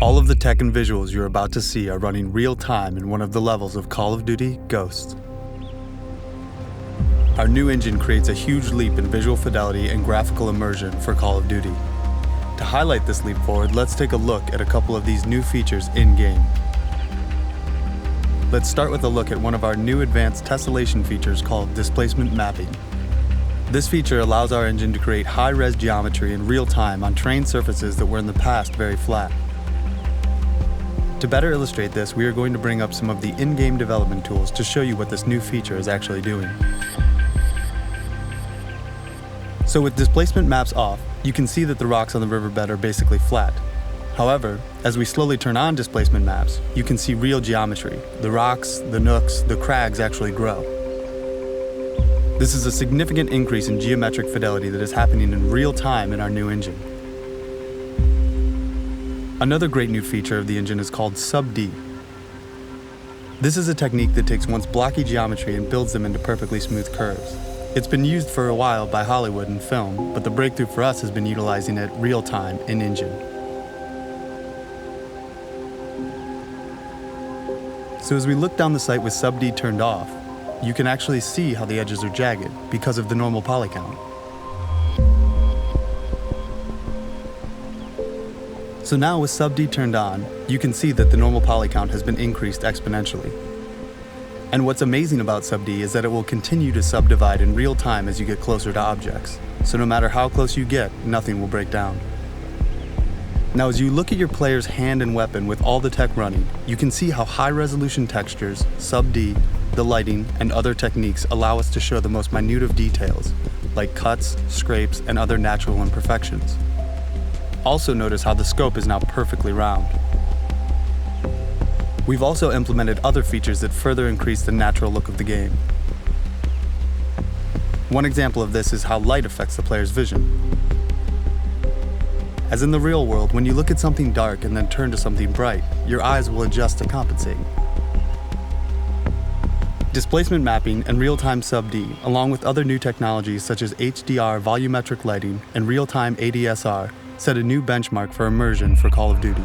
All of the tech and visuals you're about to see are running real-time in one of the levels of Call of Duty: Ghosts. Our new engine creates a huge leap in visual fidelity and graphical immersion for Call of Duty. To highlight this leap forward, let's take a look at a couple of these new features in-game. Let's start with a look at one of our new advanced tessellation features called Displacement Mapping. This feature allows our engine to create high-res geometry in real time on terrain surfaces that were in the past very flat. To better illustrate this, we are going to bring up some of the in-game development tools to show you what this new feature is actually doing. So with displacement maps off, you can see that the rocks on the riverbed are basically flat. However, as we slowly turn on displacement maps, you can see real geometry. The rocks, the nooks, the crags actually grow. This is a significant increase in geometric fidelity that is happening in real time in our new engine. Another great new feature of the engine is called Sub-D. This is a technique that takes once blocky geometry and builds them into perfectly smooth curves. It's been used for a while by Hollywood and film, but the breakthrough for us has been utilizing it real time in engine. So as we look down the sight with Sub-D turned off, you can actually see how the edges are jagged because of the normal poly count. So now with Sub-D turned on, you can see that the normal poly count has been increased exponentially. And what's amazing about Sub-D is that it will continue to subdivide in real time as you get closer to objects. So no matter how close you get, nothing will break down. Now as you look at your player's hand and weapon with all the tech running, you can see how high-resolution textures, Sub-D, the lighting, and other techniques allow us to show the most minute of details, like cuts, scrapes, and other natural imperfections. Also notice how the scope is now perfectly round. We've also implemented other features that further increase the natural look of the game. One example of this is how light affects the player's vision. As in the real world, when you look at something dark and then turn to something bright, your eyes will adjust to compensate. Displacement mapping and real-time Sub-D, along with other new technologies such as HDR volumetric lighting and real-time ADSR, set a new benchmark for immersion for Call of Duty.